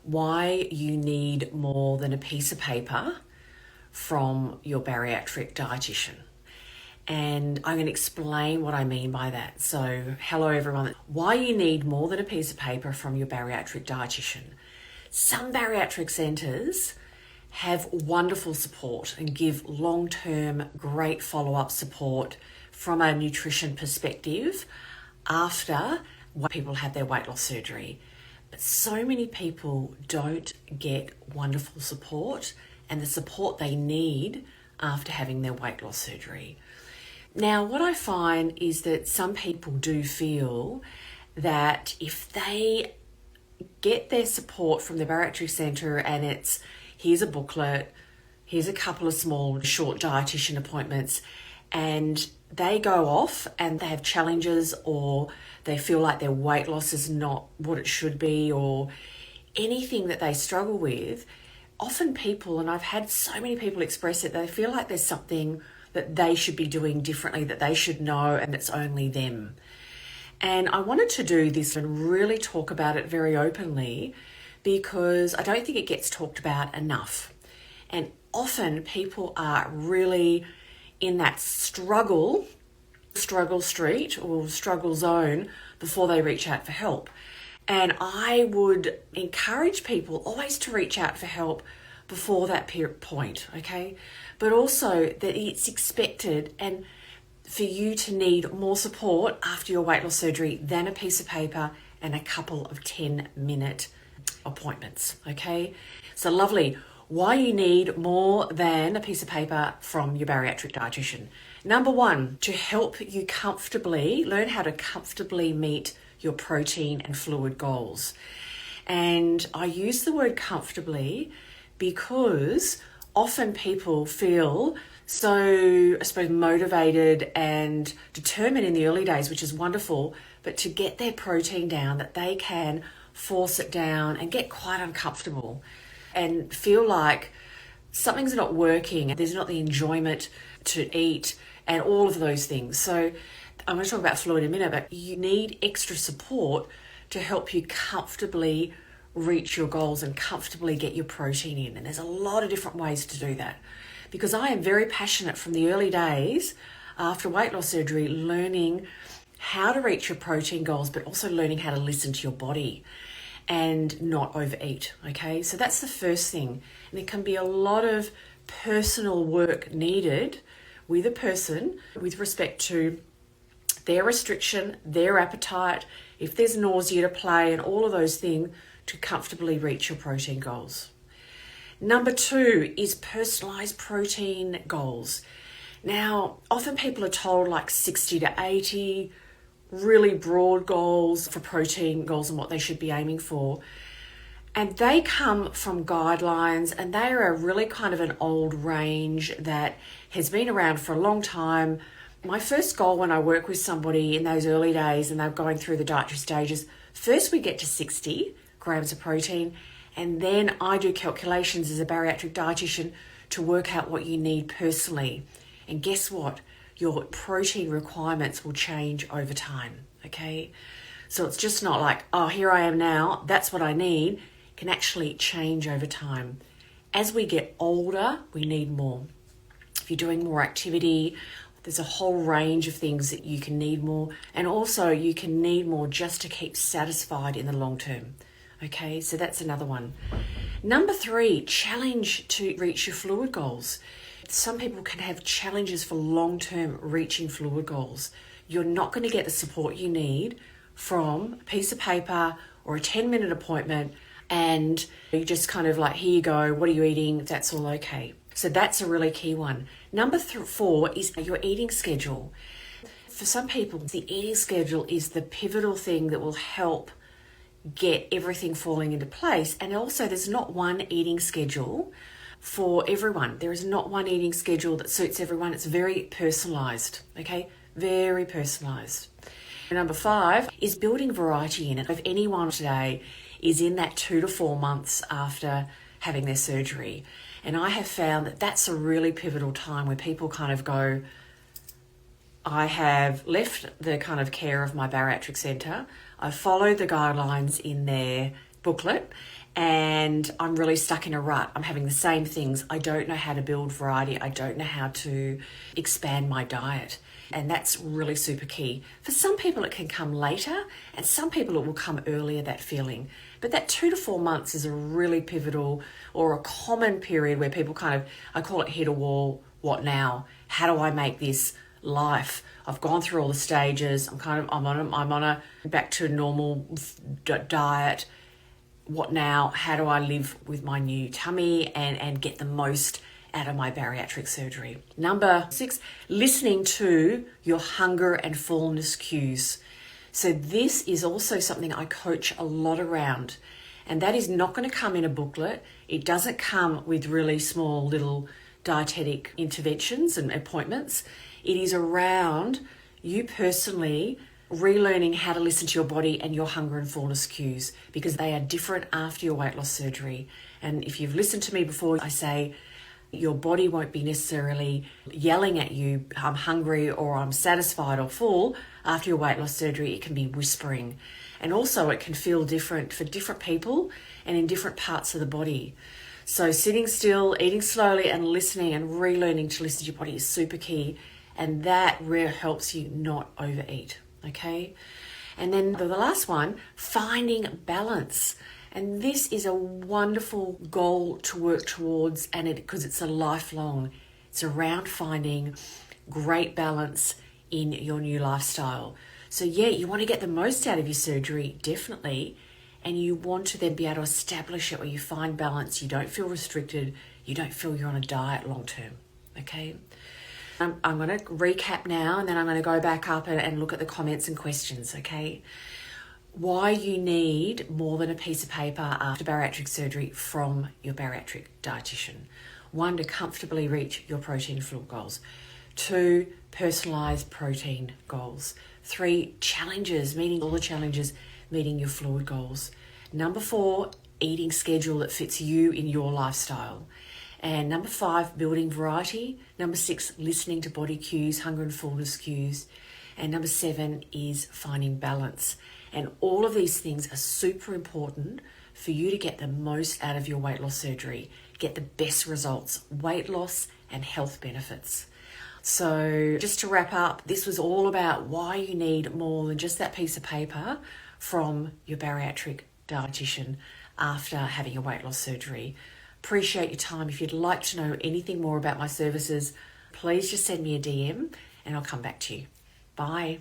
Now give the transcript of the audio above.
why you need more than a piece of paper from your bariatric dietitian. And I'm going to explain what I mean by that. So, hello everyone. Why you need more than a piece of paper from your bariatric dietitian. Some bariatric centres have wonderful support and give long-term great follow-up support from a nutrition perspective after people have their weight loss surgery. But so many people don't get wonderful support and the support they need after having their weight loss surgery. Now, what I find is that some people do feel that if they get their support from the bariatric centre and it's, here's a booklet, here's a couple of small, short dietitian appointments, and they go off and they have challenges or they feel like their weight loss is not what it should be or anything that they struggle with, often people, and I've had so many people express it, they feel like there's something that they should be doing differently, that they should know, and it's only them. And I wanted to do this and really talk about it very openly because I don't think it gets talked about enough. And often people are really in that struggle street or struggle zone before they reach out for help. And I would encourage people always to reach out for help before that point, okay? But also that it's expected and for you to need more support after your weight loss surgery than a piece of paper and a couple of 10-minute appointments, okay? So lovely. Why you need more than a piece of paper from your bariatric dietitian. Number one, to help you learn how to comfortably meet your protein and fluid goals. And I use the word comfortably because often people feel so, I suppose, motivated and determined in the early days, which is wonderful, but to get their protein down, that they can force it down and get quite uncomfortable and feel like something's not working, there's not the enjoyment to eat and all of those things. So I'm going to talk about fluid in a minute, but you need extra support to help you comfortably reach your goals and comfortably get your protein in. And there's a lot of different ways to do that because I am very passionate from the early days after weight loss surgery, learning how to reach your protein goals, but also learning how to listen to your body and not overeat, okay? So that's the first thing. And there can be a lot of personal work needed with a person with respect to their restriction, their appetite, if there's nausea to play and all of those things to comfortably reach your protein goals. Number two is personalized protein goals. Now, often people are told like 60 to 80, really broad goals for protein goals and what they should be aiming for. And they come from guidelines and they are really kind of an old range that has been around for a long time. My first goal when I work with somebody in those early days and they're going through the dietary stages, first we get to 60 grams of protein and then I do calculations as a bariatric dietitian to work out what you need personally. And guess what? Your protein requirements will change over time, okay? So it's just not like, oh, here I am now, that's what I need. It can actually change over time. As we get older, we need more. If you're doing more activity, there's a whole range of things that you can need more. And also you can need more just to keep satisfied in the long term. Okay, so that's another one. Number three, challenge to reach your fluid goals. Some people can have challenges for long-term reaching fluid goals. You're not going to get the support you need from a piece of paper or a 10-minute appointment and you just kind of like, here you go, what are you eating? That's all okay. So that's a really key one. Number four is your eating schedule. For some people, the eating schedule is the pivotal thing that will help get everything falling into place. And also there's not one eating schedule for everyone. There is not one eating schedule that suits everyone. It's very personalized, okay? Very personalized. Number five is building variety in it. If anyone today is in that 2 to 4 months after having their surgery, and I have found that that's a really pivotal time where people kind of go, I have left the kind of care of my bariatric centre. I've followed the guidelines in their booklet and I'm really stuck in a rut. I'm having the same things. I don't know how to build variety. I don't know how to expand my diet. And that's really super key. For some people, it can come later, and some people it will come earlier, that feeling. But that 2 to 4 months is a really pivotal or a common period where people kind of, I call it hit a wall. What now? How do I make this life? I've gone through all the stages. I'm on a back to normal diet. What now? How do I live with my new tummy and get the most out of my bariatric surgery? Number 6, listening to your hunger and fullness cues. So this is also something I coach a lot around, and that is not going to come in a booklet. It doesn't come with really small little dietetic interventions and appointments. It is around you personally relearning how to listen to your body and your hunger and fullness cues, because they are different after your weight loss surgery. And if you've listened to me before, I say your body won't be necessarily yelling at you, I'm hungry or I'm satisfied or full. After your weight loss surgery, it can be whispering. And also it can feel different for different people and in different parts of the body. So sitting still, eating slowly and listening and relearning to listen to your body is super key. And that really helps you not overeat, okay? And then the last one, finding balance. And this is a wonderful goal to work towards, and because it's a lifelong. It's around finding great balance in your new lifestyle. So yeah, you want to get the most out of your surgery, definitely. And you want to then be able to establish it where you find balance, you don't feel restricted, you don't feel you're on a diet long term, okay? I'm going to recap now, and then I'm going to go back up and look at the comments and questions, okay? Why you need more than a piece of paper after bariatric surgery from your bariatric dietitian. 1, to comfortably reach your protein fluid goals. 2, personalised protein goals. 3, challenges, meeting all the challenges, meeting your fluid goals. Number 4, eating schedule that fits you in your lifestyle. And number 5, building variety. Number 6, listening to body cues, hunger and fullness cues. And number 7 is finding balance. And all of these things are super important for you to get the most out of your weight loss surgery, get the best results, weight loss and health benefits. So just to wrap up, this was all about why you need more than just that piece of paper from your bariatric dietitian after having a weight loss surgery. Appreciate your time. If you'd like to know anything more about my services, please just send me a DM and I'll come back to you. Bye.